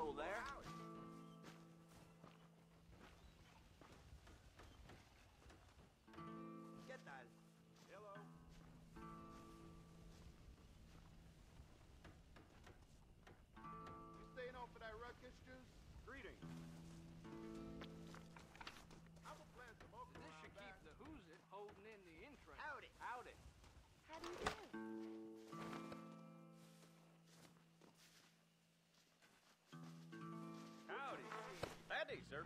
Hello there. ¿Qué tal? Hello. You staying on for that ruckus juice? Greetings. I will plant some okra This around should keep back. the who's it holding in the entrance. Howdy. Howdy. How do you do? Howdy. Howdy, sir.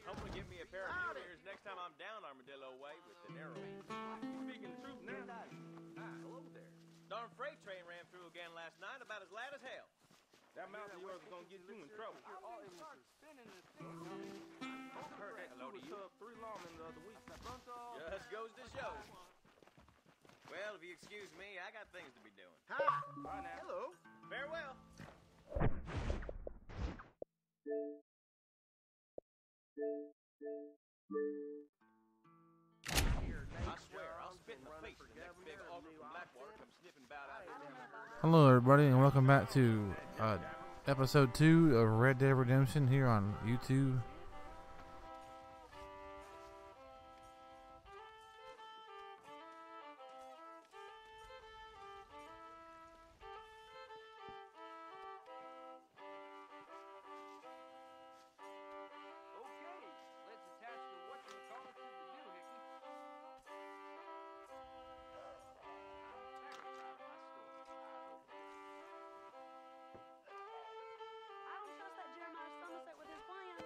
Hopefully get me a pair of Howdy. new ears next time I'm down Armadillo Way with the narrow. Speaking the truth now. Hello there. Darn freight train ran through again last night, about as loud as hell. That mouth of yours is gonna get you in trouble. You're all start spinning this thing. I heard that. Hello to you. Took 3 lawmen the other week. Just goes to show. Well, if you excuse me, I got things to be doing. Hi. Bye now. Hello. Farewell. I swear, I'll spit in the face the next big auger from Blackwater comes sniffing about out here. Hello, everybody, and welcome back to episode 2 of Red Dead Redemption here on YouTube. Okay, let's attach the whatchamacallit to the doohickey. I don't trust that Jeremiah Somerset with his plans.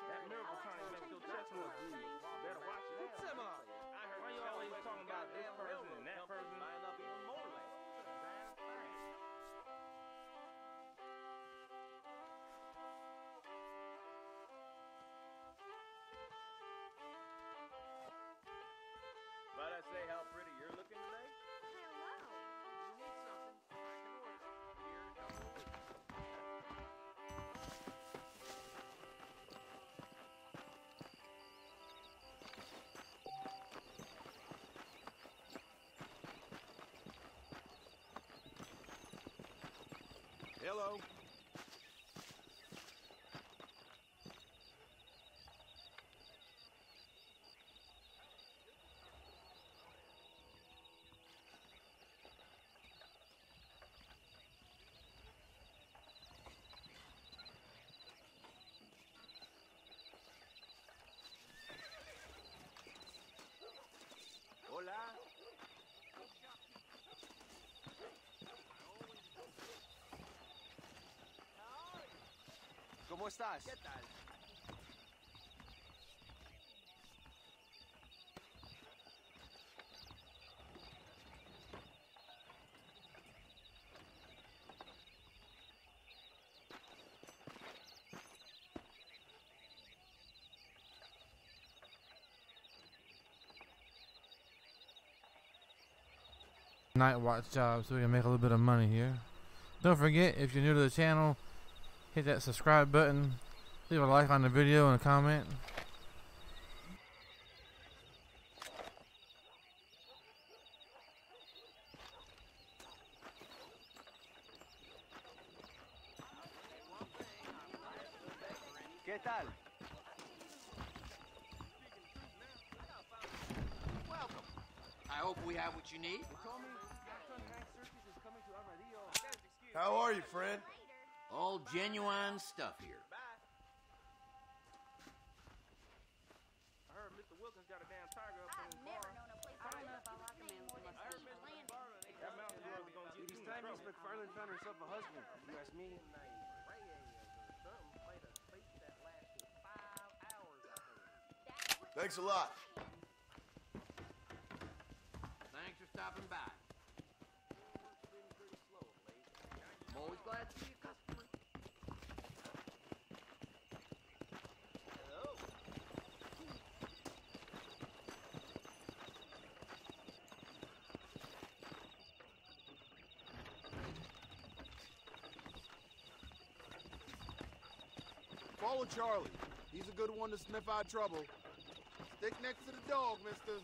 That miracle trying to make your chestnut bleed. Better watch it. I heard Why you always talking about this person and that person? buying up even more land. Might I say how pretty you're looking today? Hello. You need something, I can order. Here in a couple of weeks. Hello. Hola. ¿Cómo estás? ¿Qué tal? Night watch job so we can make a little bit of money here. Don't forget, if you're new to the channel, hit that subscribe button, leave a like on the video and a comment. ¿Qué tal? Welcome. I hope we have what you need. How are you, friend? All genuine stuff here. I heard Mr. Wilkins got a damn tiger up in his Never bar. known a place I don't know if I like a man with a steep landing. That mouth of yours is gonna get you in trouble. McFarlane found herself a husband, if you ask me. Thanks a lot. Thanks for stopping by. I'm always glad to see a customer. Hello. Follow Charlie. He's a good one to sniff out trouble. Stick next to the dog, mister.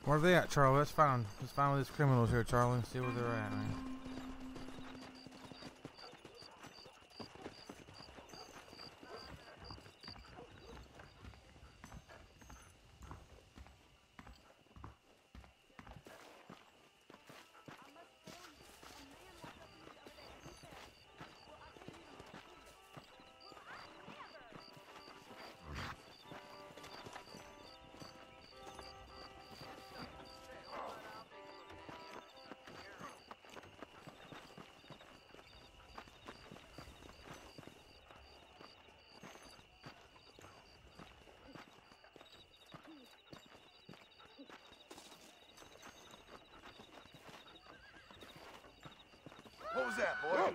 Where are they at, Charlie? Let's find these criminals here, Charlie, and see where they're at, man. What was that, boy?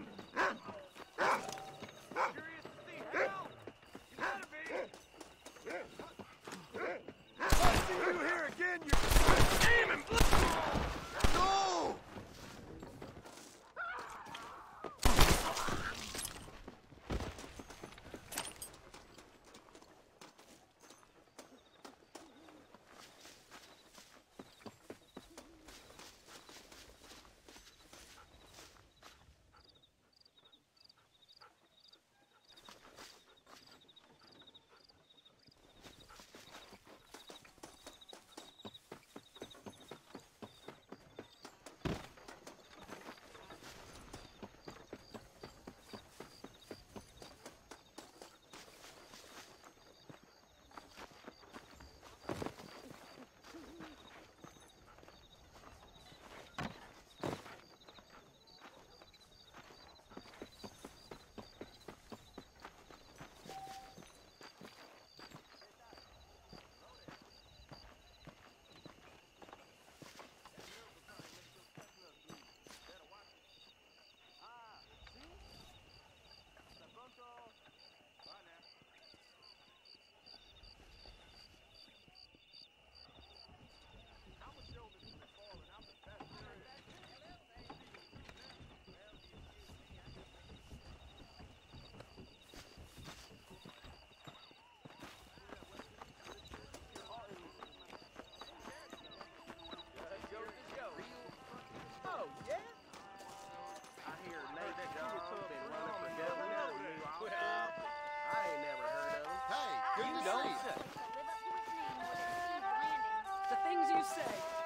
Curious to see hell? You gotta be. I see you here again, you demon! No!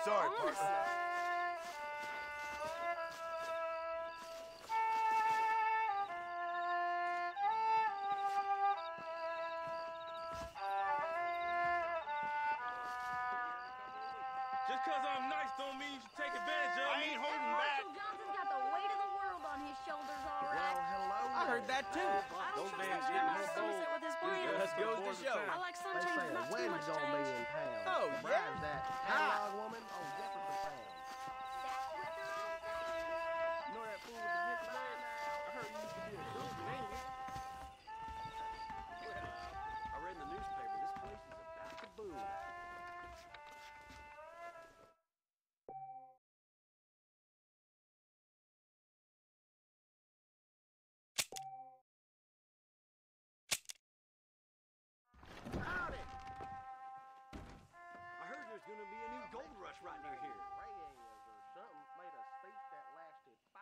Sorry, partner. Just cause I'm nice don't mean you should take advantage of me. I ain't holding back. Marshall Johnson's got the weight of the world on his shoulders, all right. I heard that too. I don't trust that Jeremiah Somerset with his plans. Just goes to show. I like some change, but not too much change. Oh, yeah? That Ha! analog woman on Jefferson Town. You know that fool with the gift bag? I heard he used to be a dude, ain't he? I read in the newspaper, this place is about to boom. Howdy! I heard there's gonna be a new gold rush right near here. Reyes or something made a speech that lasted 5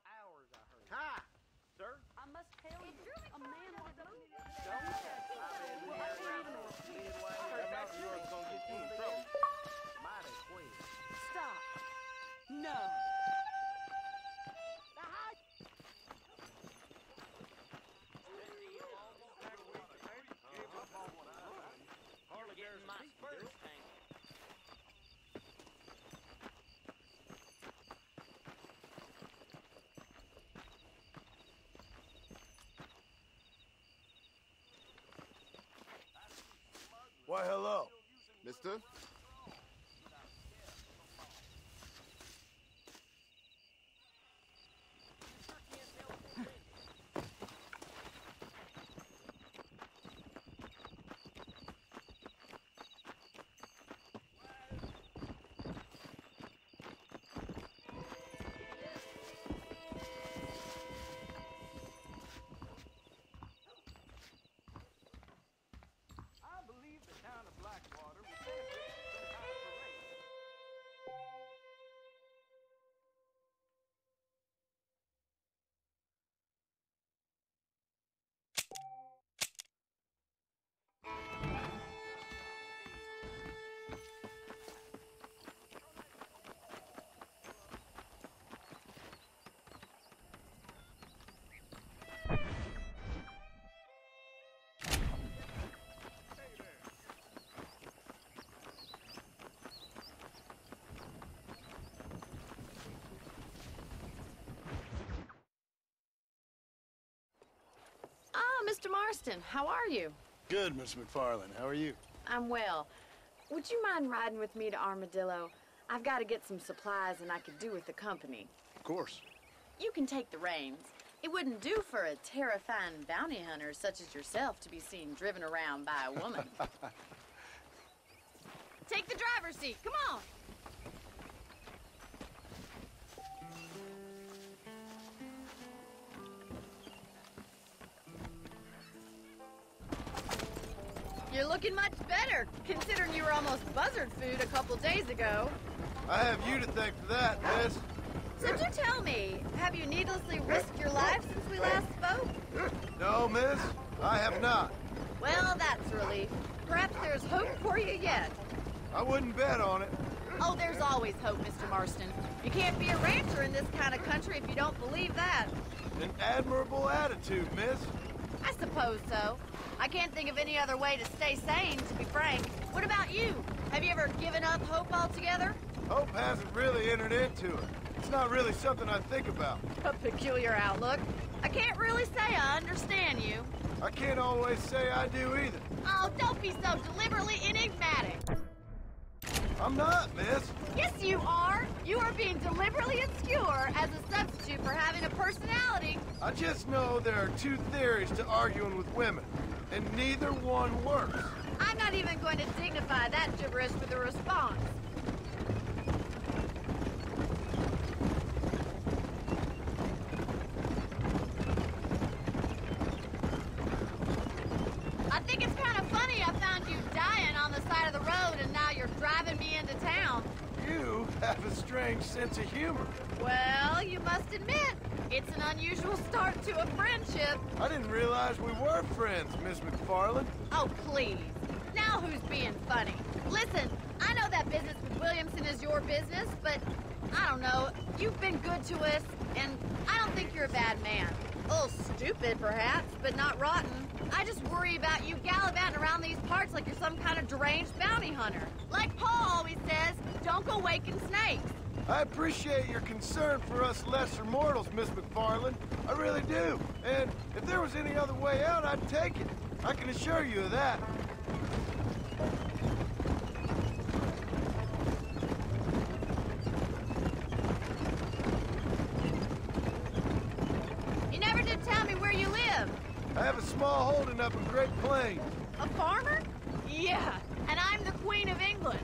hours, I heard. Hi, sir. I must tell you, a man walked up to me the other day. I've been Well, here that's around reasonable. Midway. I heard that sure was gonna get you in trouble. Mighty quick. Stop. No. Hardly bears a beat, girl. Why, hello. Mister? Mr. Marston, how are you? Good, Miss McFarland. How are you? I'm well. Would you mind riding with me to Armadillo? I've got to get some supplies and I could do with the company. Of course. You can take the reins. It wouldn't do for a terrifying bounty hunter such as yourself to be seen driven around by a woman. Take the driver's seat, come on! You're looking much better, considering you were almost buzzard food a couple days ago. I have you to thank for that, miss. So do tell me, have you needlessly risked your life since we last spoke? No, miss, I have not. Well, that's a relief. Perhaps there's hope for you yet. I wouldn't bet on it. Oh, there's always hope, Mr. Marston. You can't be a rancher in this kind of country if you don't believe that. An admirable attitude, miss. I suppose so. I can't think of any other way to stay sane, to be frank. What about you? Have you ever given up hope altogether? Hope hasn't really entered into it. It's not really something I think about. A peculiar outlook. I can't really say I understand you. I can't always say I do either. Oh, don't be so deliberately enigmatic. I'm not, miss. Yes, you are. You are being deliberately obscure as a substitute for having a personality. I just know there are two theories to arguing with women, and neither one works. I'm not even going to dignify that gibberish with a response. I think it's kind of funny I found you dying on the side of the road and now you're driving me into town. You have a strange sense of humor. Well, you must admit, it's an unusual start to a friendship. I didn't realize we were friends, Miss McFarland. Oh, please. Now who's being funny? Listen, I know that business with Williamson is your business, but I don't know. You've been good to us, and I don't think you're a bad man. A little stupid, perhaps, but not rotten. I just worry about you gallivanting around these parts like you're some kind of deranged bounty hunter. Like Paul always says, don't go waking snakes. I appreciate your concern for us lesser mortals, Miss McFarland. I really do. And if there was any other way out, I'd take it. I can assure you of that. You never did tell me where you live. I have a small holding up in Great Plains. A farmer? Yeah, and I'm the Queen of England.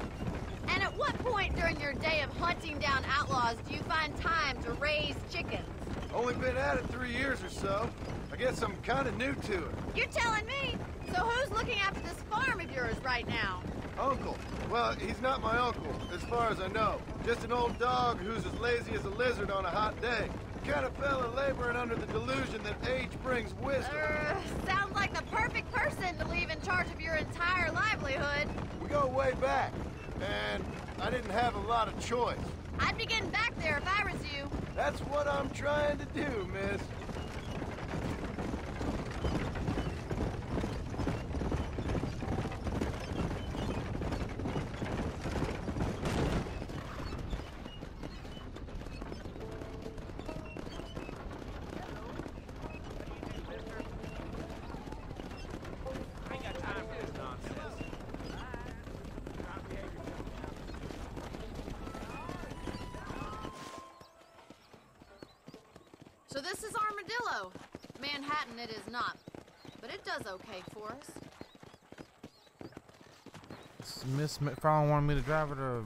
And at what point during your day of hunting down outlaws do you find time to raise chickens? Only been at it 3 years or so. I guess I'm kind of new to it. You're telling me? So who's looking after this farm of yours right now? Uncle. Well, he's not my uncle, as far as I know. Just an old dog who's as lazy as a lizard on a hot day. The kind of fella laboring under the delusion that age brings wisdom. Sounds like the perfect person to leave in charge of your entire livelihood. We go way back, and I didn't have a lot of choice. I'd be getting back there if I was you. That's what I'm trying to do, miss. I ain't got time for this nonsense. So this is Armadillo. Manhattan it is not, but it does okay for us. Miss McFarland wanted me to drive her to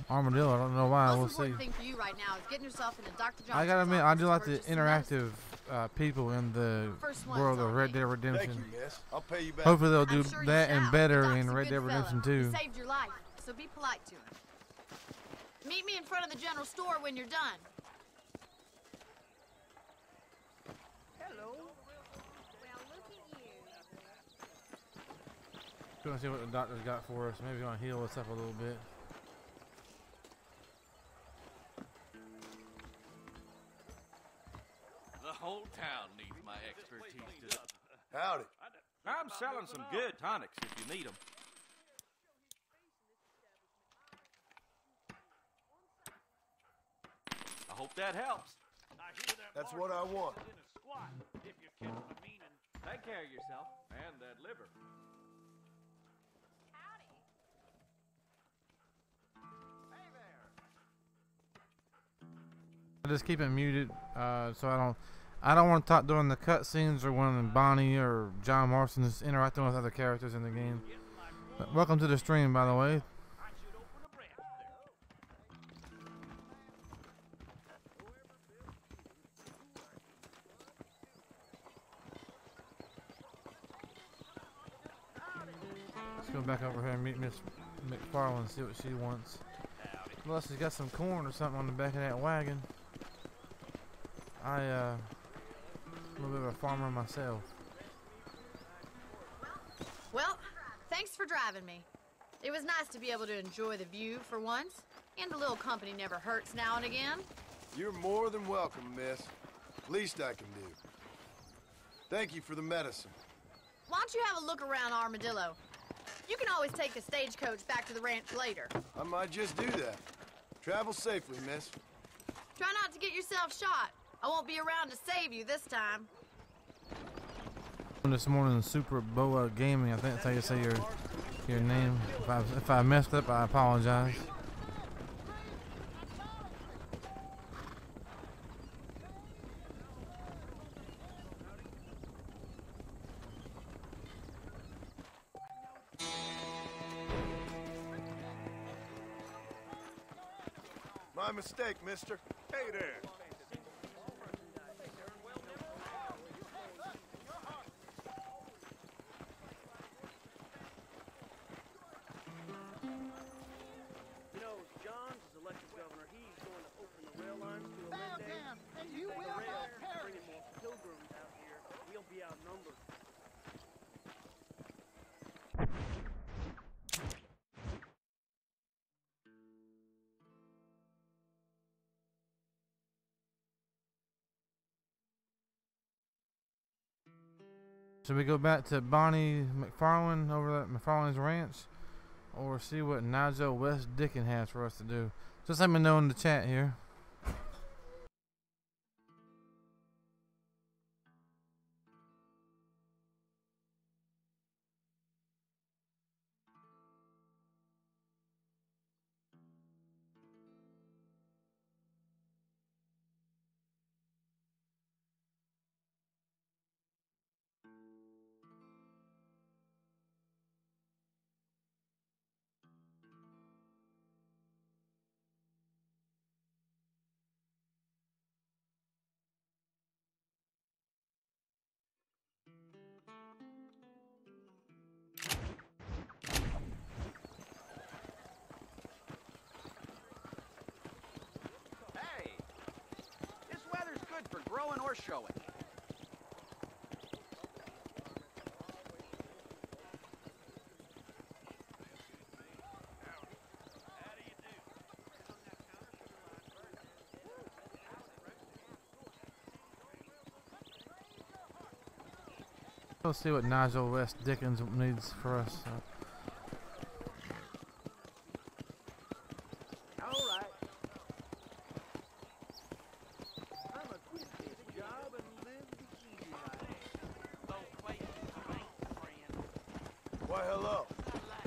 Armadillo. I don't know why. Most We'll see. important thing for you right now is getting yourself into Dr. Johnson's I gotta admit, I office do to like the purchase some medicine. interactive people in the First one's world of on Red me. Dead Redemption. Thank you, miss. I'll pay you back. Hopefully they'll do I'm sure you that and shall. better Doc's in a Red good Dead Redemption fellow. 2. He saved your life, so be polite to him. Meet me in front of the general store when you're done. Hello. Gonna see what the doctor's got for us. Maybe gonna heal us up a little bit. The whole town needs my expertise today. Howdy. I'm selling some good tonics if you need them. I hope that helps. That's what I want. Take care of yourself and that liver. I just keep it muted, so I don't want to talk during the cutscenes or when Bonnie or John Marston is interacting with other characters in the game. But welcome to the stream, by the way. Let's go back over here and meet Miss McFarland and see what she wants. Unless she's got some corn or something on the back of that wagon. I'm a little bit of a farmer myself. Well, thanks for driving me. It was nice to be able to enjoy the view for once, and a little company never hurts now and again. You're more than welcome, miss. Least I can do. Thank you for the medicine. Why don't you have a look around Armadillo? You can always take the stagecoach back to the ranch later. I might just do that. Travel safely, miss. Try not to get yourself shot. I won't be around to save you this time. This morning, Super Boa Gaming, I think that's how you say your name. If I messed up, I apologize. My mistake, mister. Hey there. You know, John's is elected governor. He's going to open the rail lines to a midday. And you Take the will rail, not perish. bringing more pilgrims out here. We'll be outnumbered. Should we go back to Bonnie McFarland over at McFarland's ranch, or see what Nigel West Dickin has for us to do? Just let me know in the chat here. Hey! This weather's good for growing or showing. Let's see what Nigel West Dickens needs for us. All right. I'ma quit this job and live the easy life. Why, hello.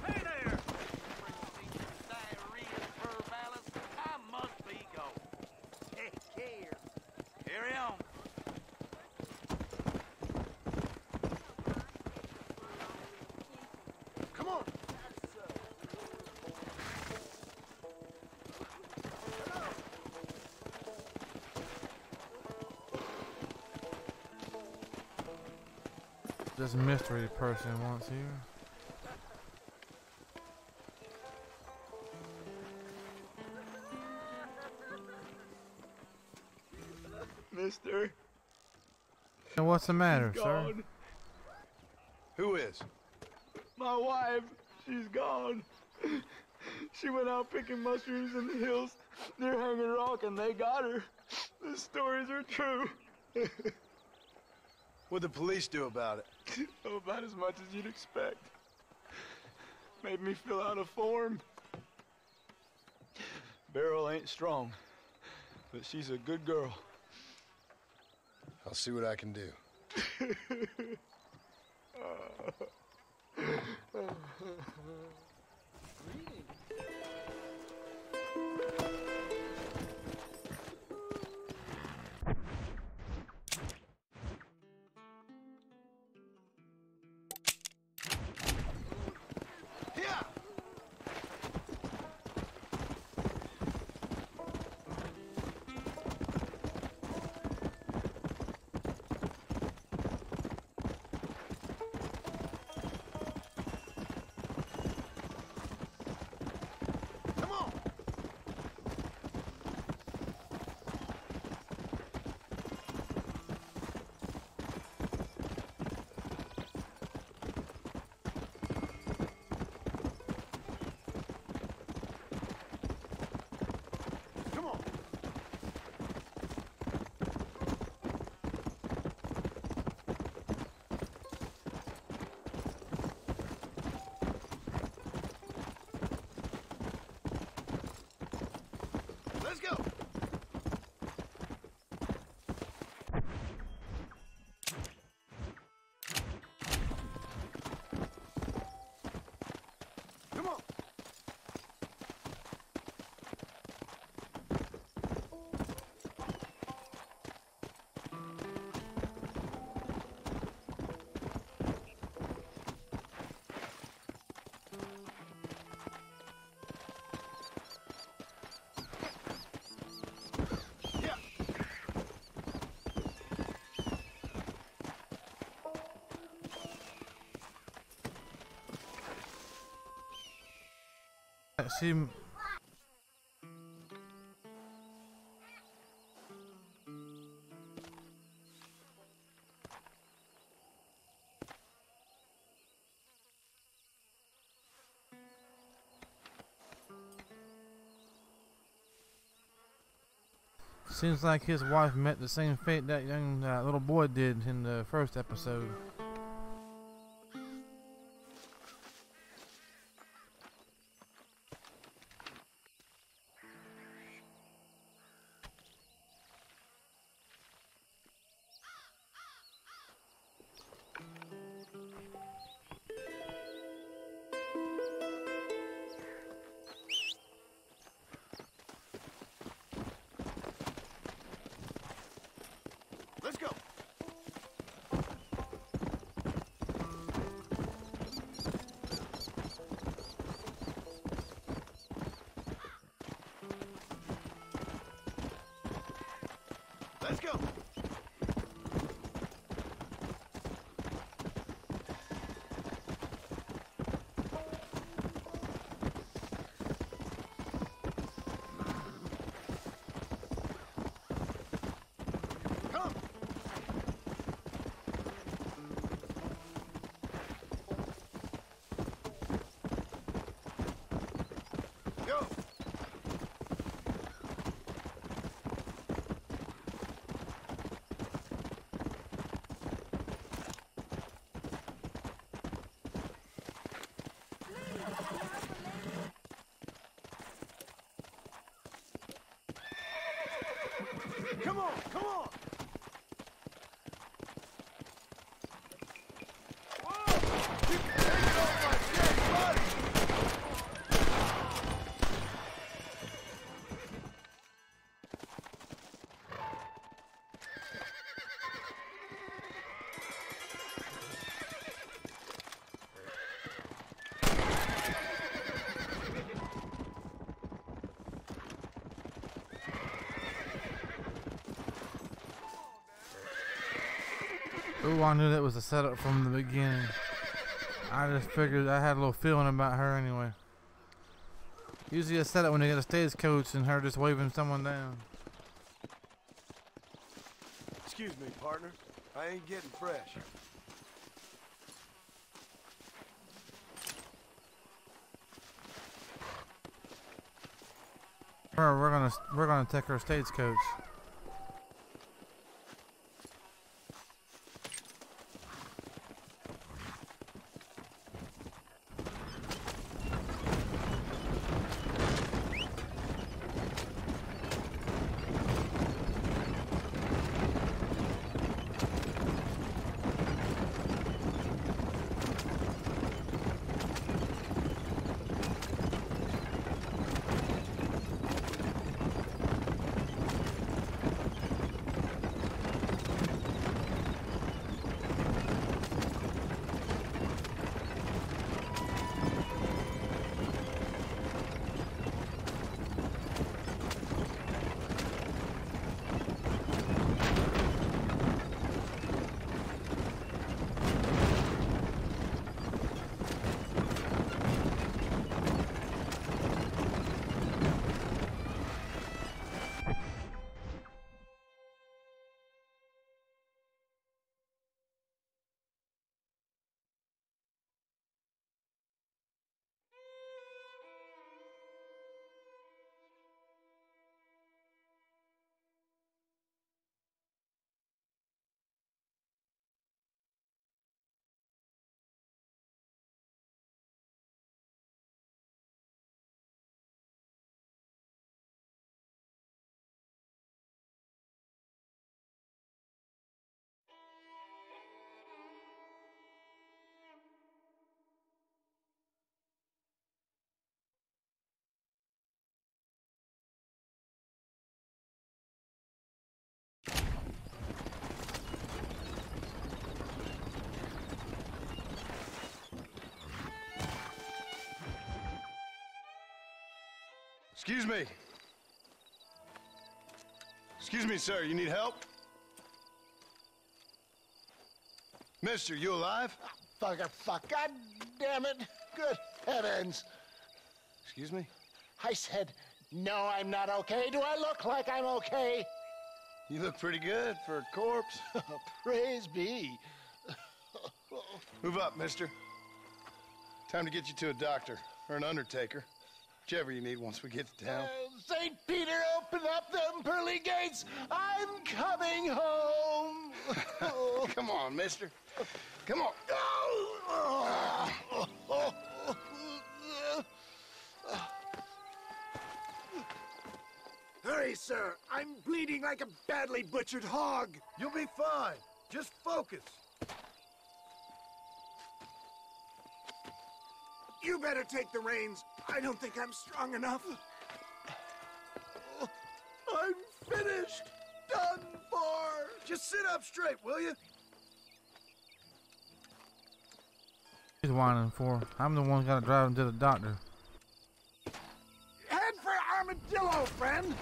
Hey there! Diarrhea, fur balance, I must be going. Take care. Carry on. Come on. This mystery person wants here. Mister. And what's the matter, sir? Gone. Who is? My wife, she's gone. She went out picking mushrooms in the hills near Hanging Rock and they got her. The stories are true. What'd the police do about it? Oh, about as much as you'd expect. Made me fill out a form. Beryl ain't strong, but she's a good girl. I'll see what I can do. Let's go! Come on! She seems like his wife met the same fate that young little boy did in the first episode. Let's go! Let's go! Come! Go! Come on, come on! Whoa! You can take it off my dead body! Ooh, I knew that was a setup from the beginning. I just figured I had a little feeling about her anyway. Usually a setup when they get a stagecoach and her just waving someone down. Excuse me, partner. I ain't getting fresh. We're gonna take her stagecoach. Excuse me. Excuse me, sir. You need help? Mister, you alive? Fuck. God damn it. Good heavens. Excuse me? I said, no, I'm not okay. Do I look like I'm okay? You look pretty good for a corpse. Praise be. Move up, mister. Time to get you to a doctor or an undertaker. Whichever you need once we get to town. St. Peter, open up them pearly gates. I'm coming home. Come on, mister. Come on. Hurry, sir. I'm bleeding like a badly butchered hog. You'll be fine. Just focus. You better take the reins. I don't think I'm strong enough. I'm finished. Done for. Just sit up straight, will you? He's whining for. I'm the one got to drive him to the doctor. Head for Armadillo, friend.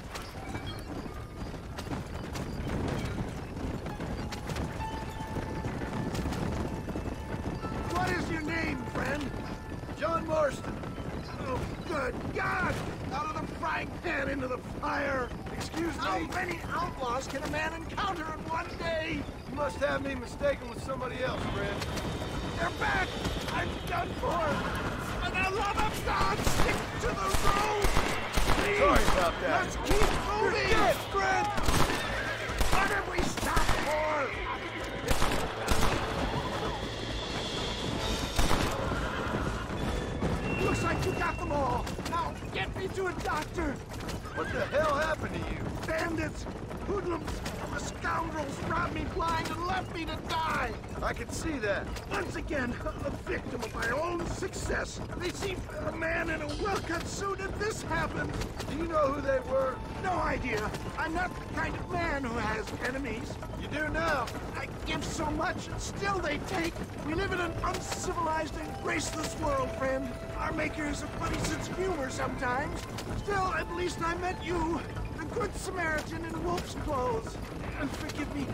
What is your name, friend? John Marston. Oh, good God! Out of the frying pan into the fire! Excuse me? How many outlaws can a man encounter in one day? You must have me mistaken with somebody else, friend. They're back! I'm done for! For the love of God, stick to the road! Please! Sorry about that. Let's keep moving! You're dead, friend! What have we stopped for? Looks like you got them all. Now, get me to a doctor. What the hell happened to you? Bandits, hoodlums, the scoundrels robbed me blind and left me to die. I can see that. Once again, a victim of my own success. They see a man in a well-cut suit and this happens. Do you know who they were? No idea. I'm not the kind of man who has enemies. You do now. I give so much and still they take. We live in an uncivilized and graceless world, friend. Our maker has a funny sense of humor sometimes. Still, at least I met you, the good Samaritan in wolf's clothes. And forgive me,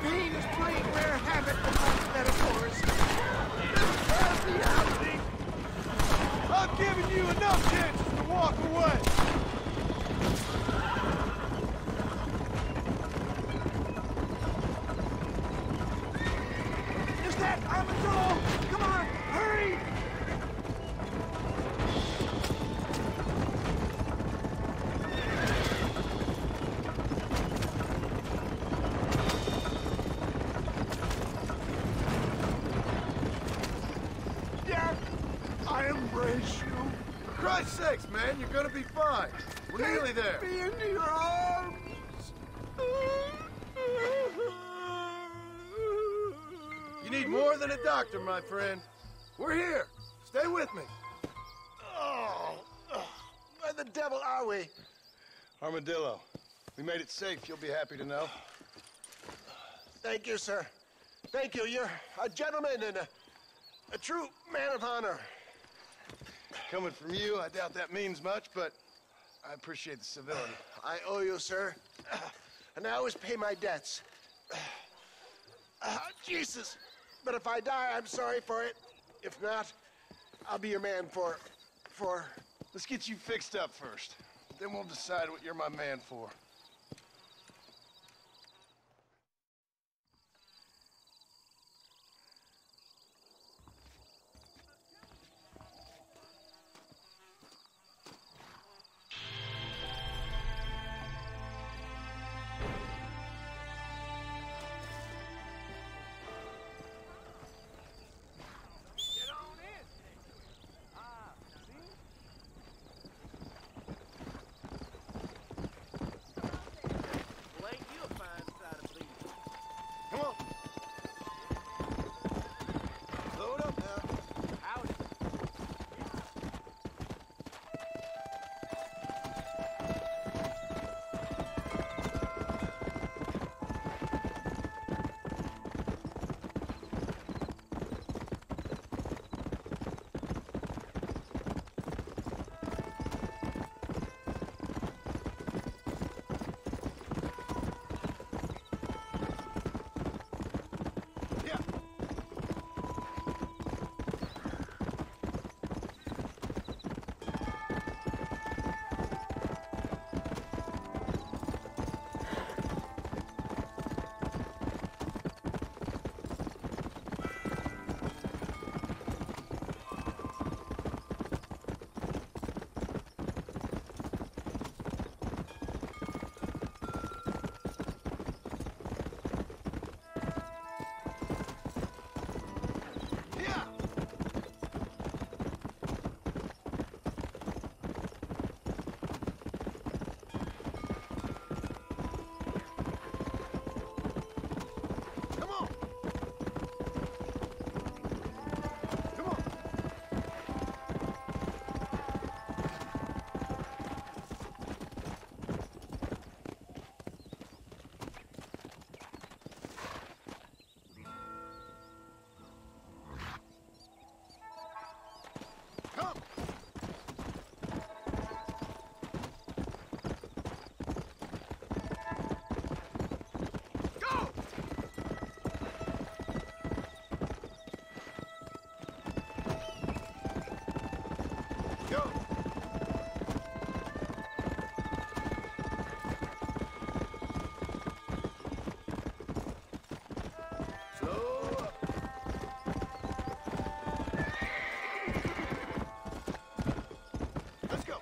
pain is playing rare havoc with my metaphors. This can't be happening. I've given you enough chances to walk away. Is that Armadillo? Come on, hurry! Yeah, I embrace you. For Christ's sakes, man, you're gonna be fine. We're nearly there. Take me into your arms. You need more than a doctor, my friend. We're here. Stay with me. Where the devil are we? Armadillo. We made it safe, you'll be happy to know. Thank you, sir. Thank you. You're a gentleman and a true man of honor. Coming from you, I doubt that means much, but I appreciate the civility. I owe you, sir. And I always pay my debts. Jesus. But if I die, I'm sorry for it. If not, I'll be your man for... Let's get you fixed up first. Then we'll decide what you're my man for. Go! Slow up. Let's go.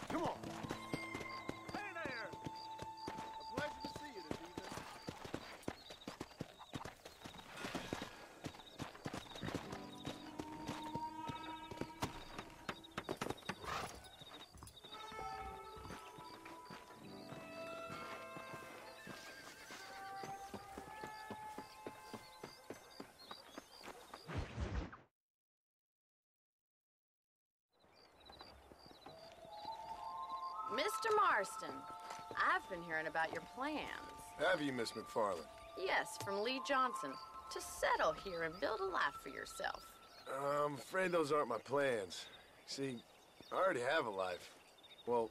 Come on. Hey there! A pleasure to see you this evening. Mr. Marston, I've been hearing about your plans. Have you, Miss McFarland? Yes, from Lee Johnson. To settle here and build a life for yourself. I'm afraid those aren't my plans. See, I already have a life. Well,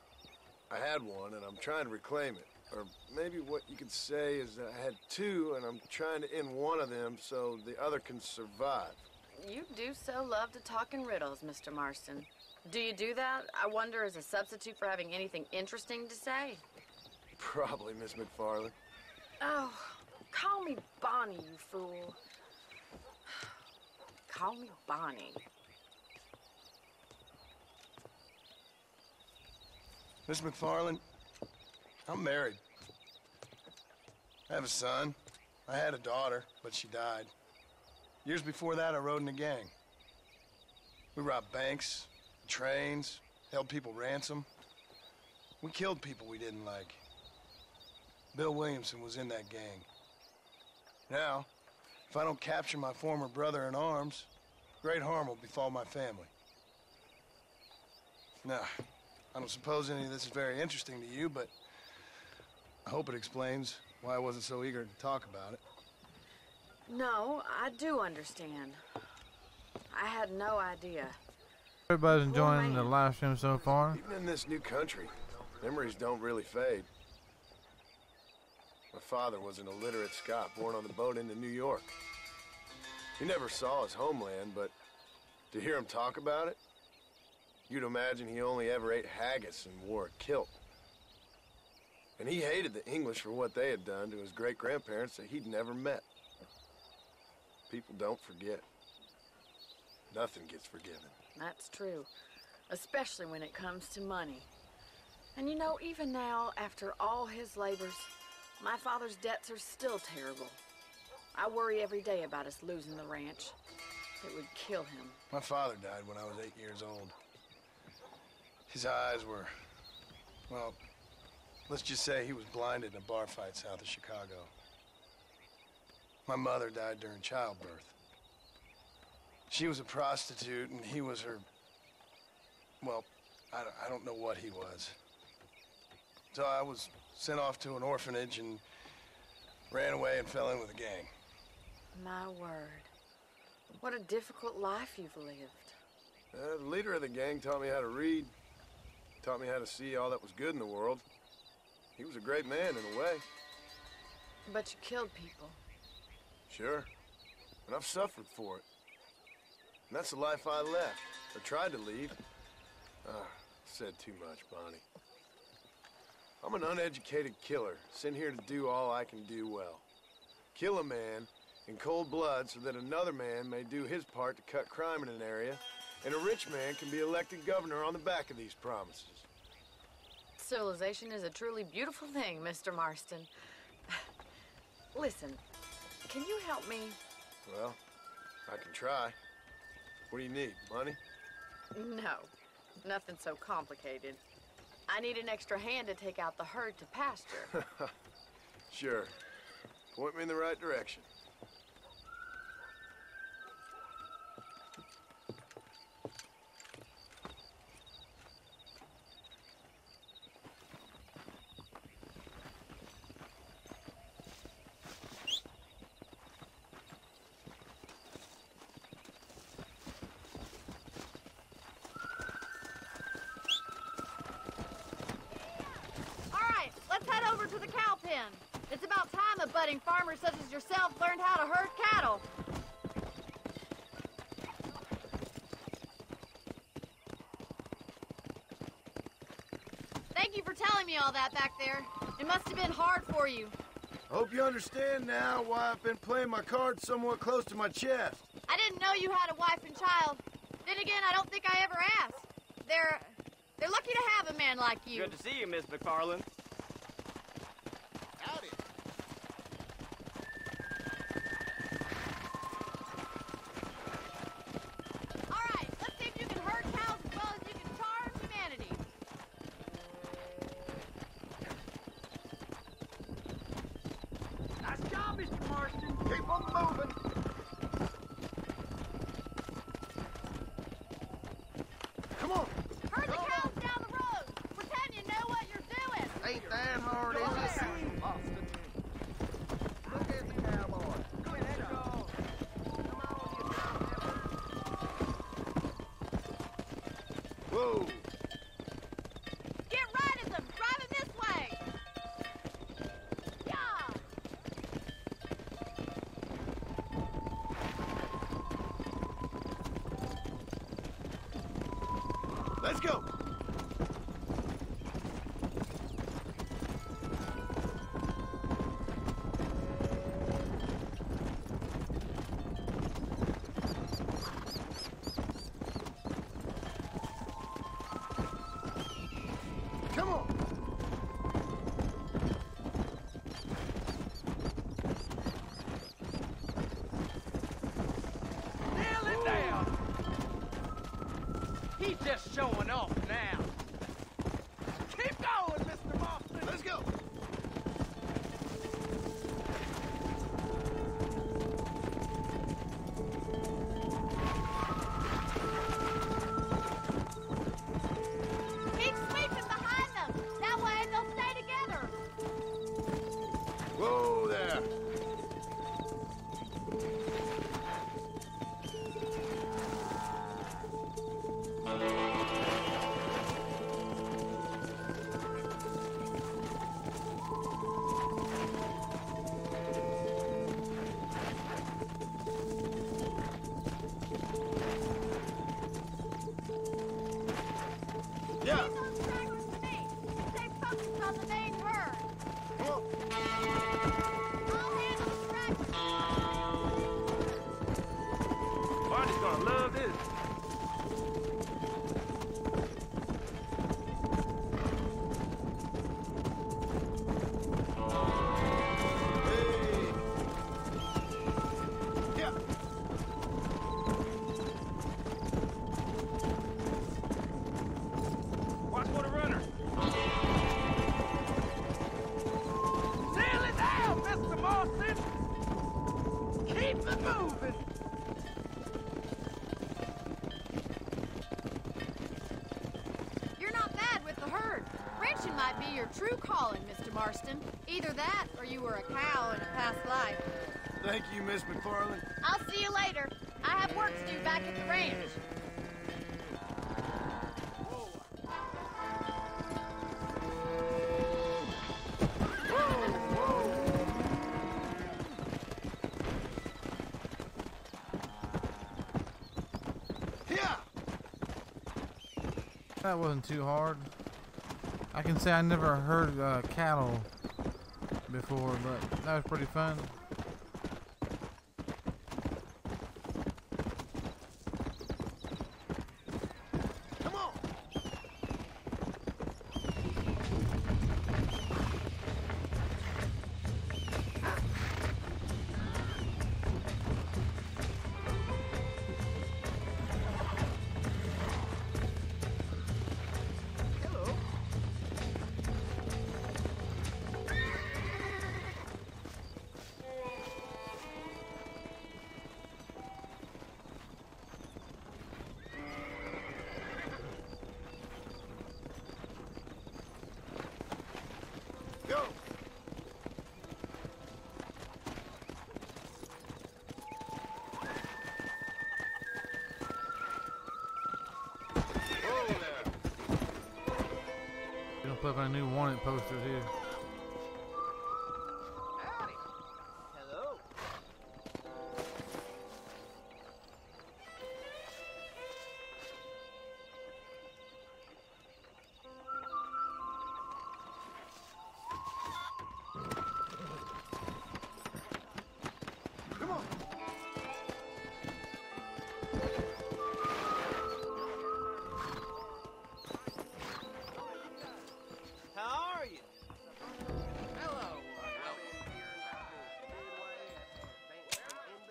I had one, and I'm trying to reclaim it. Or maybe what you could say is that I had two, and I'm trying to end one of them so the other can survive. You do so love to talk in riddles, Mr. Marston. Do you do that, I wonder, as a substitute for having anything interesting to say? Probably, Miss McFarland. Oh, call me Bonnie, you fool. Call me Bonnie. Miss McFarland, I'm married. I have a son. I had a daughter, but she died. Years before that, I rode in a gang. We robbed banks, trains, held people ransom. We killed people we didn't like. Bill Williamson was in that gang. Now, if I don't capture my former brother in arms, great harm will befall my family. Now, I don't suppose any of this is very interesting to you, but I hope it explains why I wasn't so eager to talk about it. No, I do understand. I had no idea. Everybody's enjoying the live stream so far. Even in this new country, memories don't really fade. My father was an illiterate Scot born on the boat into New York. He never saw his homeland, but to hear him talk about it, you'd imagine he only ever ate haggis and wore a kilt. And he hated the English for what they had done to his great-grandparents that he'd never met. People don't forget. Nothing gets forgiven. That's true, especially when it comes to money. And you know, even now, after all his labors, my father's debts are still terrible. I worry every day about us losing the ranch. It would kill him. My father died when I was 8 years old. His eyes were, well, let's just say he was blinded in a bar fight south of Chicago. My mother died during childbirth. She was a prostitute, and he was her, well, I don't know what he was. So I was sent off to an orphanage and ran away and fell in with a gang. My word. What a difficult life you've lived. The leader of the gang taught me how to read, taught me how to see all that was good in the world. He was a great man in a way. But you killed people. Sure. And I've suffered for it. And that's the life I left, or tried to lead. Said too much, Bonnie. I'm an uneducated killer, sent here to do all I can do well. Kill a man in cold blood so that another man may do his part to cut crime in an area, and a rich man can be elected governor on the back of these promises. Civilization is a truly beautiful thing, Mr. Marston. Listen, can you help me? Well, I can try. What do you need, money? No, nothing so complicated. I need an extra hand to take out the herd to pasture. Sure. Point me in the right direction. let's head over to the cow pen. It's about time a budding farmer such as yourself learned how to herd cattle. Thank you for telling me all that back there. It must have been hard for you. Hope you understand now why I've been playing my cards somewhat close to my chest. I didn't know you had a wife and child. Then again, I don't think I ever asked. They're lucky to have a man like you. Good to see you, Miss McFarland. Howdy. All right, let's see if you can herd cows as well as you can charm humanity. Nice job, Mr. Marston. Keep on moving. Come on. Herd the cows down the road. Pretend you know what you're doing. Ain't that hard, is it? Boston. Look at the cowboy. Go ahead, go. Whoa. Get right at them. Drive them this way. Yeah. Let's go. Come on. Nail it down. He's just showing off now. Keep going, Mr. Marston. Let's go. Keep sweeping behind them. That way they'll stay together. Whoa there. Yeah. Leave those stragglers to me. Stay focused on the main herd. Come on. I'll handle the stragglers. Barney's gonna love this. Hey. Yeah. Watch for the runner. Nail it down, Mr. Marston. Keep it moving. You're not bad with the herd. Ranching might be your true calling, Mr. Marston. Either that or you were a cow in a past life. Thank you, Miss McFarland. I'll see you later. I have work to do back at the ranch. Yeah. That wasn't too hard. I can say I never heard cattle before, but that was pretty fun. Come on. Go. We're gonna put up a new wanted posters here.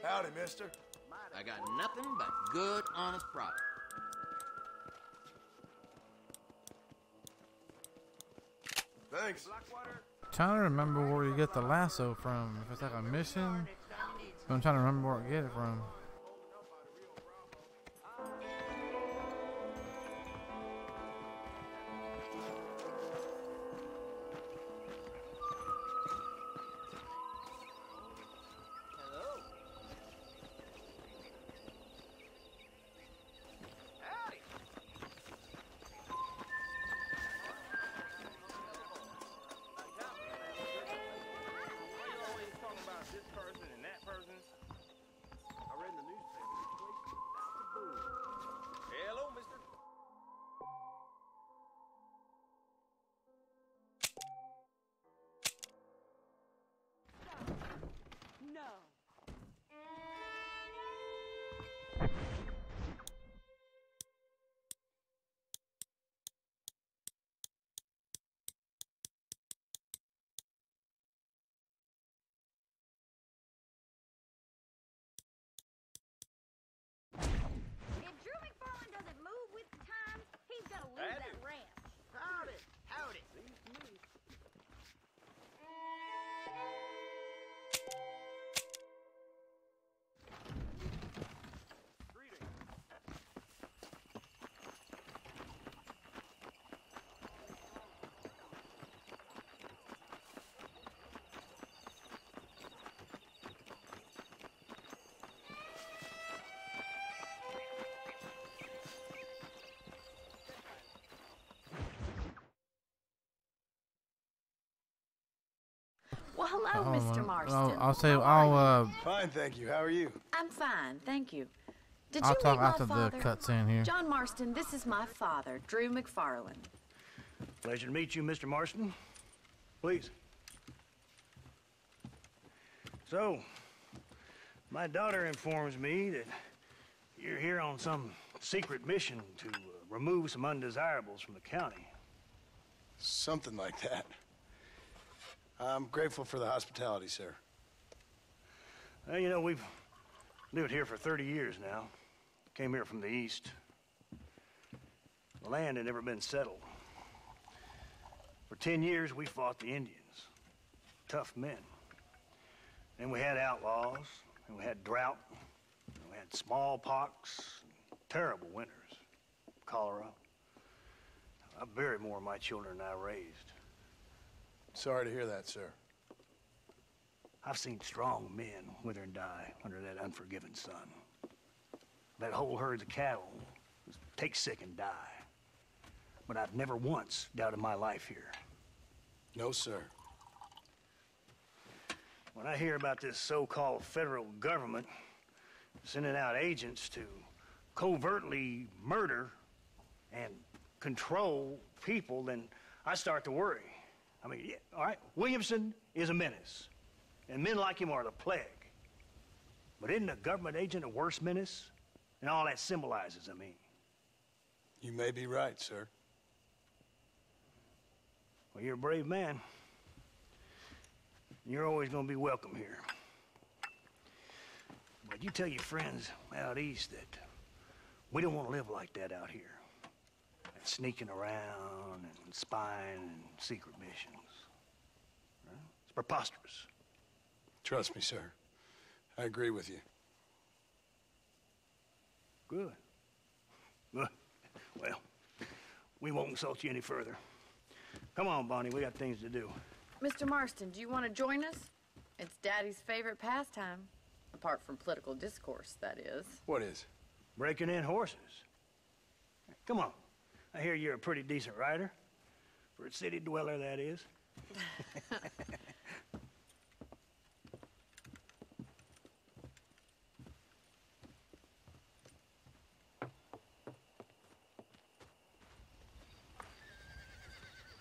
Howdy, mister. I got nothing but good, honest product. Thanks. Trying to remember where you get the lasso from. If it's like a mission, I'm trying to remember where to get it from. If Drew McFarlane doesn't move with the times, he's gonna lose that ranch. Howdy, howdy. Well, hello, Mr. Marston. I'll say I'll Fine, thank you. How are you? I'm fine, thank you. Did I'll you talk meet my after the father? cutscene here. John Marston, this is my father, Drew McFarlane. Pleasure to meet you, Mr. Marston. Please. So, my daughter informs me that you're here on some secret mission to remove some undesirables from the county. Something like that. I'm grateful for the hospitality, sir. Well, you know, we've lived here for 30 years now. Came here from the east. The land had never been settled. For 10 years, we fought the Indians. Tough men. Then we had outlaws, and we had drought, and we had smallpox, and terrible winters, cholera. I buried more of my children than I raised. Sorry to hear that, sir. I've seen strong men wither and die under that unforgiving sun. That whole herds of cattle just take sick and die. But I've never once doubted my life here. No, sir. When I hear about this so-called federal government sending out agents to covertly murder and control people, then I start to worry. I mean, yeah, all right, Williamson is a menace, and men like him are the plague. But isn't a government agent a worse menace? And all that symbolizes, I mean. You may be right, sir. Well, you're a brave man. You're always gonna be welcome here. But you tell your friends out east that we don't want to live like that out here. That sneaking around and spying and secret missions. Right? It's preposterous. Trust me, sir. I agree with you. Good. Good. Well, we won't insult you any further. Come on, Bonnie, we got things to do. Mr. Marston, do you want to join us? It's Daddy's favorite pastime. Apart from political discourse, that is. What is? Breaking in horses. Come on. I hear you're a pretty decent rider. For a city dweller, that is.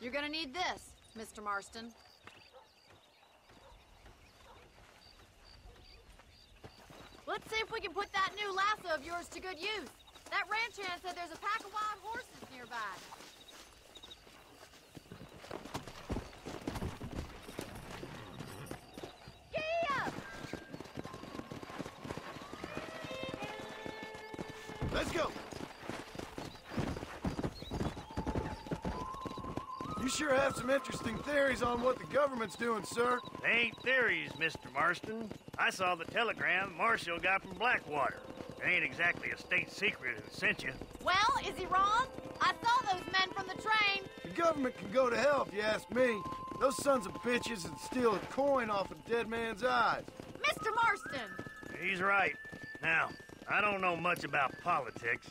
You're gonna need this, Mr. Marston. Let's see if we can put that new lasso of yours to good use. That ranch hand said there's a pack of wild horses nearby. Gee up! Let's go. You sure have some interesting theories on what the government's doing, sir. They ain't theories, Mr. Marston. I saw the telegram Marshall got from Blackwater. It ain't exactly a state secret who sent you. Well, is he wrong? I saw those men from the train. The government can go to hell if you ask me. Those sons of bitches would steal a coin off a dead man's eyes. Mr. Marston! He's right. Now, I don't know much about politics.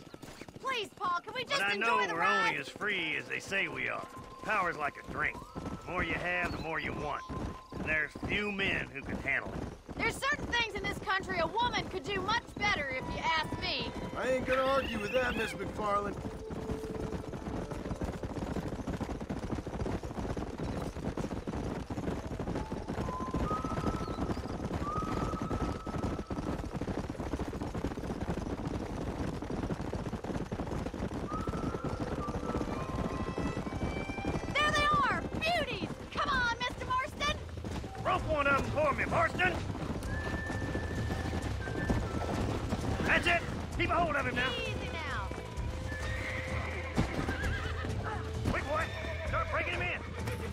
Please, Paul, can we just but I enjoy know the we're ride? only as free as they say we are. Power's like a drink. The more you have, the more you want. And there's few men who can handle it. There's certain things in this country a woman could do much better if you ask me. I ain't gonna argue with that, Miss McFarland. There they are! Beauties! Come on, Mr. Marston! Rope one of them for me, Marston! That's it! Keep a hold of him now! Easy now! Quick, boy! Start breaking him in!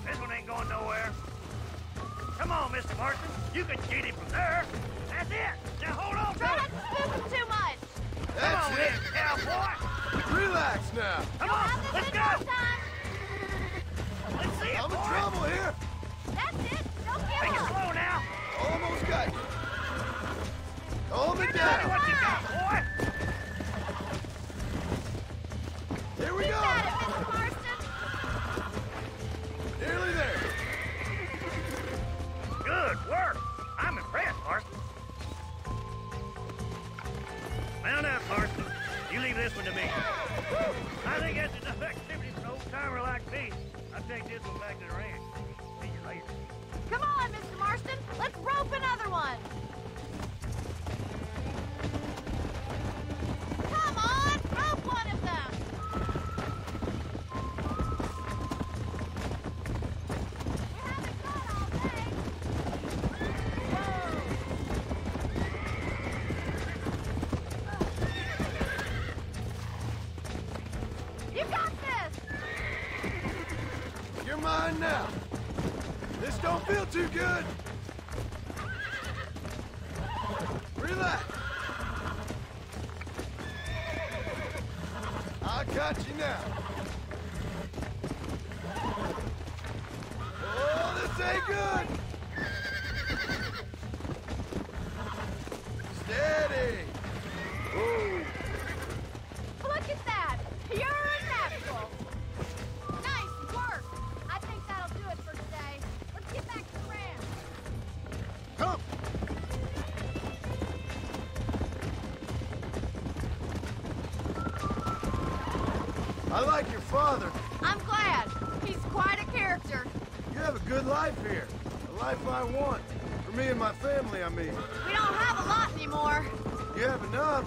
This one ain't going nowhere. Come on, Mr. Marston! You can get him from there! That's it! Now hold on Try to not it! to spook him too much! Come on, then, cowboy! Relax now. Come on, let's go! Time. Let's see it, I'm in boy. trouble here. That's it! Don't give Take it up! slow now! Almost got you. Calm it Tell me down. what you got, boy! Here we You go. got it, Mr. Marston! Nearly there. Good work! I'm impressed, Marston. Mount up, Marston. You leave this one to me. I think that's enough activity for an old-timer like me. I'll take this one back to the ranch. See you later. Come on, Mr. Marston! Let's rope another one! Come on! Rope one of them! We haven't gone all day! Whoa! You got this! You're mine now. This don't feel too good. Relax. I got you now. Oh, this ain't good. Steady. Ooh. Look at that! You're a natural! Nice work! I think that'll do it for today. Let's get back to the ranch. Come. I like your father. I'm glad. He's quite a character. You have a good life here. A life I want. For me and my family, I mean. We don't have a lot anymore. You have enough.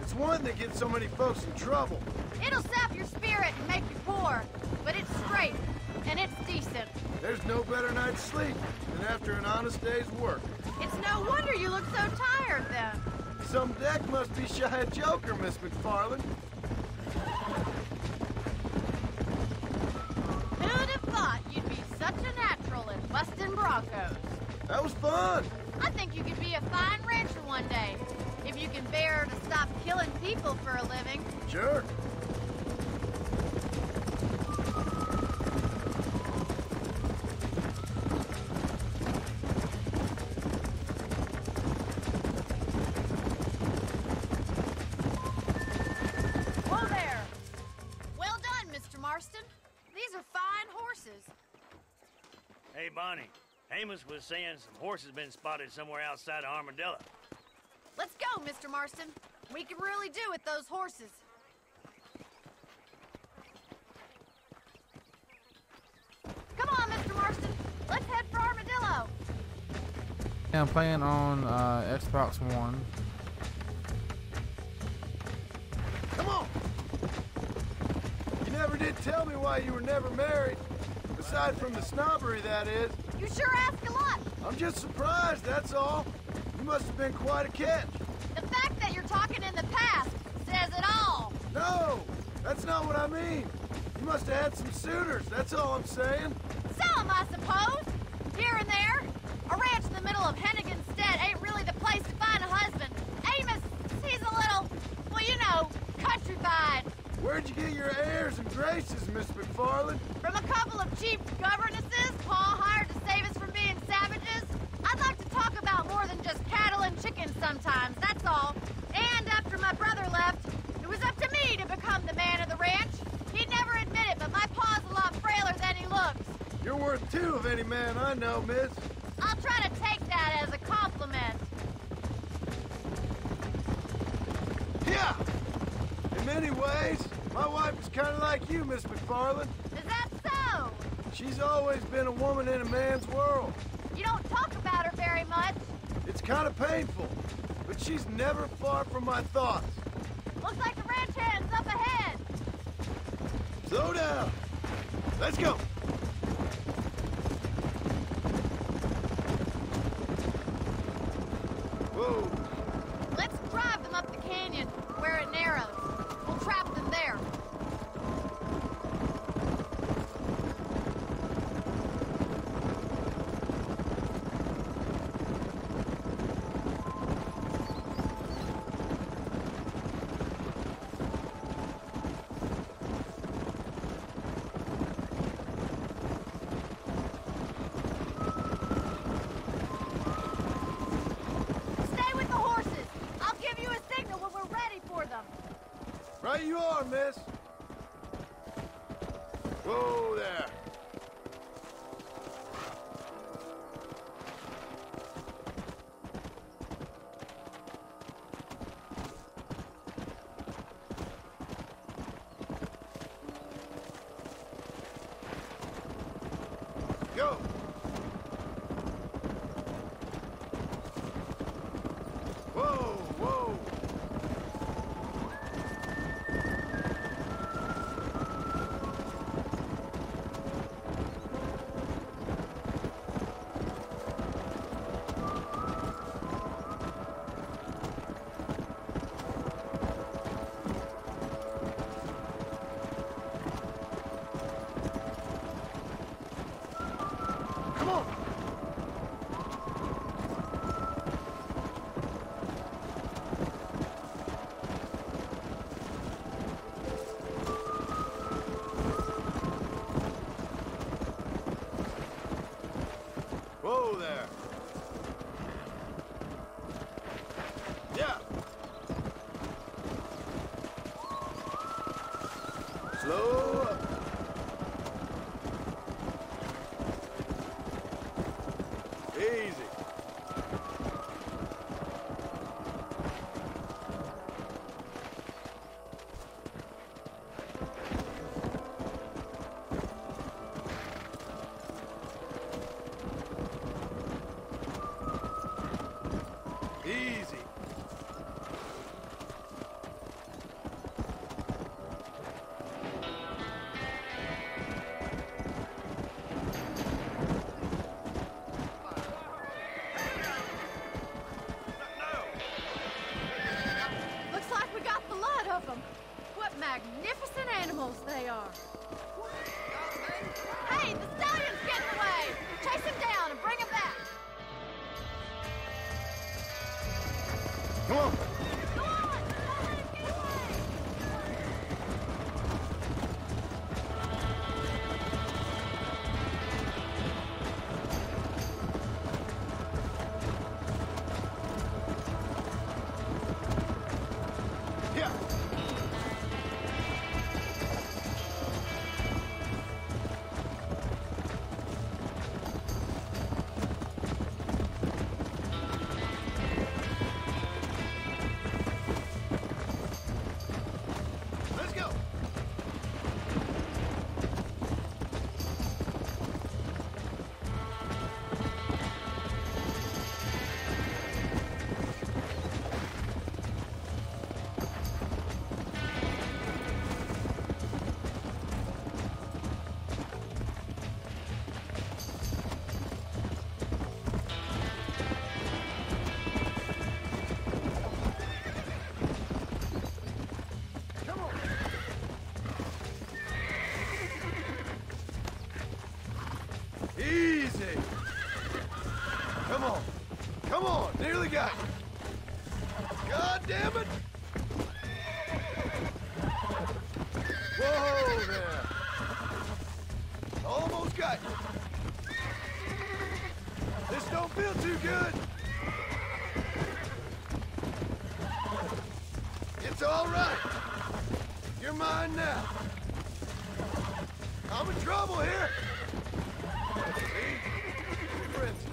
It's one that gets so many folks in trouble. It'll sap your spirit and make you poor. But it's straight. And it's decent. There's no better night's sleep than after an honest day's work. It's no wonder you look so tired then. Some deck must be shy a joker, Miss McFarland. Who'd have thought you'd be such a natural at busting Broncos? That was fun. I think you could be a fine rancher one day. If you can bear to stop killing people for a living. Sure. Whoa there! Well done, Mr. Marston. These are fine horses. Hey, Bonnie. Amos was saying some horses been spotted somewhere outside of Armadillo. Let's go, Mr. Marston. We can really do with those horses. Come on, Mr. Marston. Let's head for Armadillo. Yeah, I'm playing on Xbox One. Come on. You never did tell me why you were never married. Aside from the snobbery, that is. You sure ask a lot. I'm just surprised, that's all. You must have been quite a catch. The fact that you're talking in the past says it all. No! That's not what I mean. You must have had some suitors, that's all I'm saying. Some, I suppose. Here and there. A ranch in the middle of Hennigan's Stead ain't really the place to find a husband. Amos, he's a little, well, you know, countrified. Where'd you get your airs and graces, Miss McFarland? From a couple of cheap governesses Pa hired to save us from being savages. I'd like to talk about more than just cattle and chickens sometimes, that's all. And after my brother left, it was up to me to become the man of the ranch. He'd never admit it, but my pa's a lot frailer than he looks. You're worth two of any man I know, miss. I'll try to take that as a compliment. Yeah! In many ways, my wife was kind of like you, Miss McFarland. Is that so? She's always been a woman in a man's world. You don't talk about her very much. It's kind of painful, but she's never far from my thoughts. Looks like the ranch hand's up ahead. Slow down. Let's go. Whoa. Let's drive them up the canyon, where it narrows. We'll trap them there. Stay with the horses. I'll give you a signal when we're ready for them. Right you are, miss. Whoa there. Go. Whoa, whoa. Come on. Whoa there. Yeah. Slow up. Easy. Easy. Looks like we got the lot of them. What magnificent animals they are. Hey, the stallion's getting away. Chase him down and bring him back. Come on. Go on, don't let him get away. Yeah. got? God damn it! Whoa there! Almost got you. This don't feel too good. It's all right. You're mine now. I'm in trouble here. See? We're friends now.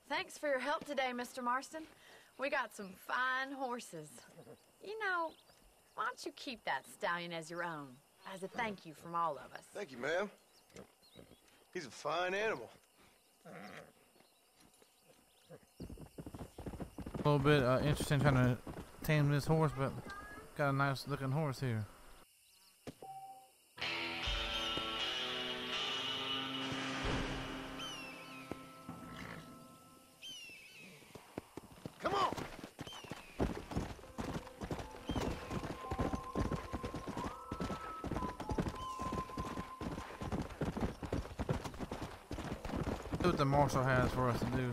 Thanks for your help today, Mr. Marston. We got some fine horses. You know, why don't you keep that stallion as your own, as a thank you from all of us? Thank you, ma'am. He's a fine animal. A little bit interesting trying to tame this horse, but got a nice looking horse here. Come on. See what the marshal has for us to do.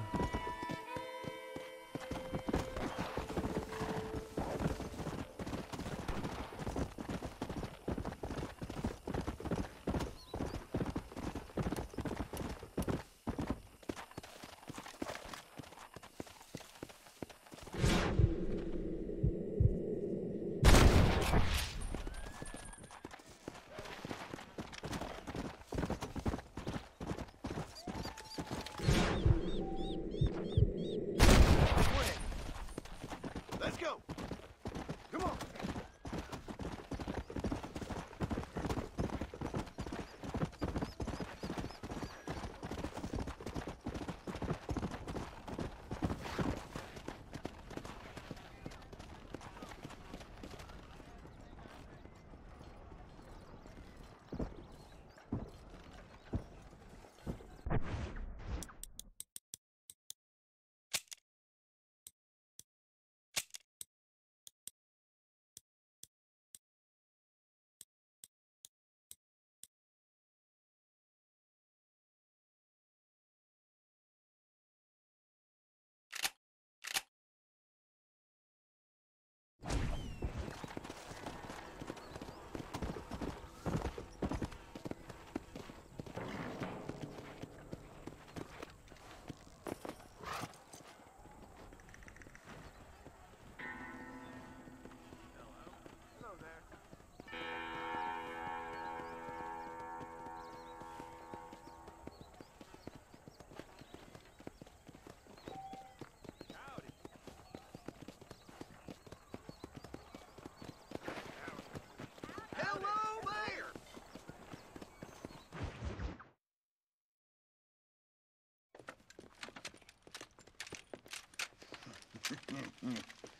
Let's go. Come on.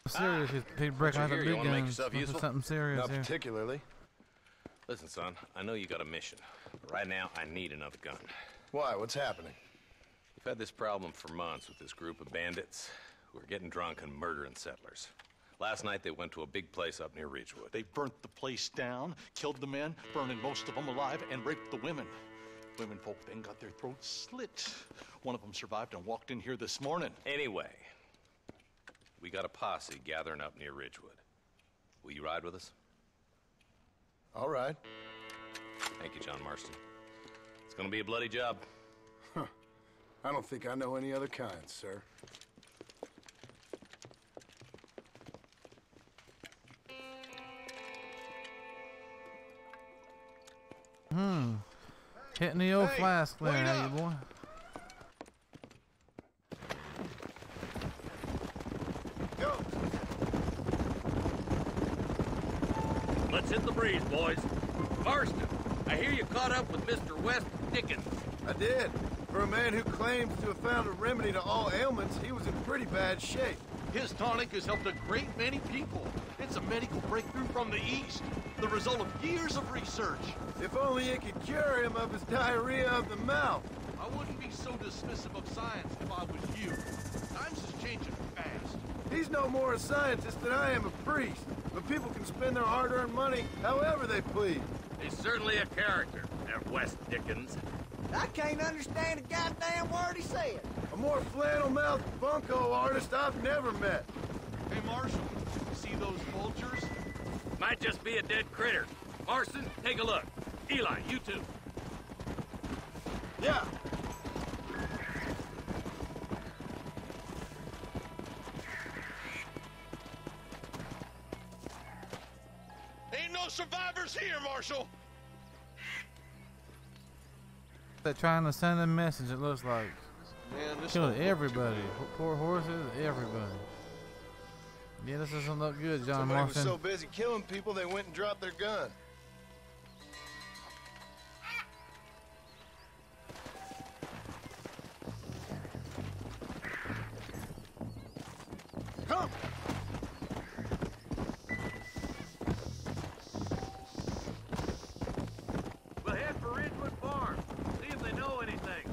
Serious, he'd break out the big guns. Something serious Not here. Particularly. Listen, son, I know you got a mission, but right now I need another gun. Why? What's happening? We've had this problem for months with this group of bandits who are getting drunk and murdering settlers. Last night they went to a big place up near Ridgewood. They burnt the place down, killed the men, burning most of them alive, and raped the women. Women folk then got their throats slit. One of them survived and walked in here this morning. Anyway, we got a posse gathering up near Ridgewood. Will you ride with us? All right. Thank you, John Marston. It's gonna be a bloody job. Huh. I don't think I know any other kind, sir. Hitting the old flask there, you boy. Go. Let's hit the breeze, boys. Marston, I hear you caught up with Mr. West Dickens. I did. For a man who claims to have found a remedy to all ailments, he was in pretty bad shape. His tonic has helped a great many people. It's amazing. medical breakthrough from the East, the result of years of research. If only it could cure him of his diarrhea of the mouth. I wouldn't be so dismissive of science if I was you. Times is changing fast. He's no more a scientist than I am a priest. But people can spend their hard-earned money however they please. He's certainly a character, that West Dickens. I can't understand a goddamn word he said. A more flannel-mouthed bunco artist I've never met. Hey, Marshal, you see those vultures? Might just be a dead critter. Marston, take a look. Eli, you too. Yeah. Ain't no survivors here, Marshal. They're trying to send a message, it looks like. Man, this Killed don't look everybody. Poor horses, everybody. Yeah, this doesn't look good, John Somebody Marston. was so busy killing people, they went and dropped their gun. Come! We'll head for Ridgewood Farm. See if they know anything.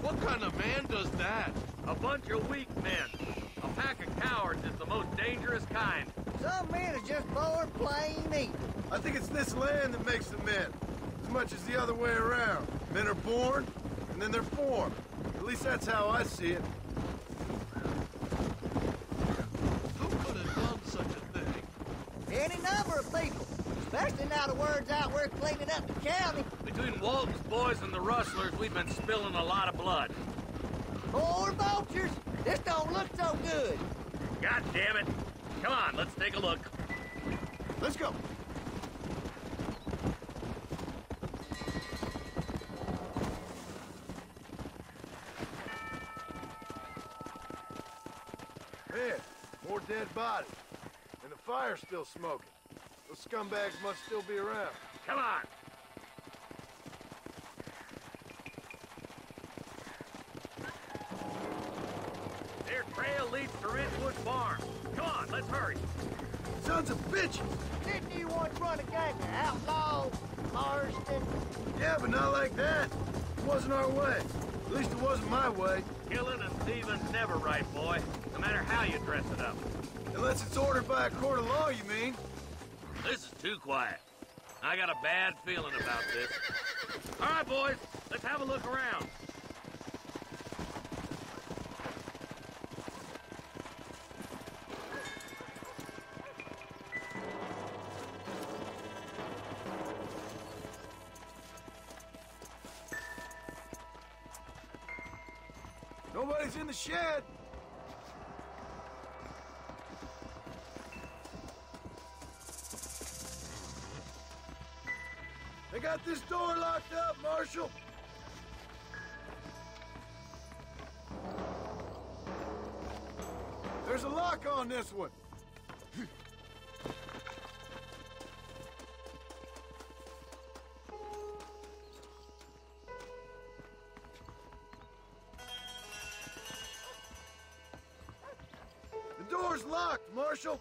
What kind of man does that? A bunch of weak men. A pack of cowards is the most dangerous kind. Some men are just born plain evil. I think it's this land that makes them men, as much as the other way around. Men are born, and then they're formed. At least that's how I see it. Who could have done such a thing? Any number of people. Especially now the word's out we're cleaning up the county. Between Walton's boys and the rustlers, we've been spilling a lot of blood. Poor vultures. This don't look so good. God damn it. Come on, let's take a look. Let's go. Man, more dead bodies. And the fire's still smoking. Those scumbags must still be around. Come on. Their trail leads to Ridgewood Farm. Come on, let's hurry. Sons of bitches! Didn't you once run a gang of outlaws, Marston? Yeah, but not like that. It wasn't our way. At least it wasn't my way. Killing and thieving's never right, boy. No matter how you dress it up. Unless it's ordered by a court of law, you mean? This is too quiet. I got a bad feeling about this. All right, boys, let's have a look around. Nobody's in the shed. They got this door locked up, Marshal. There's a lock on this one. The door's locked, Marshal.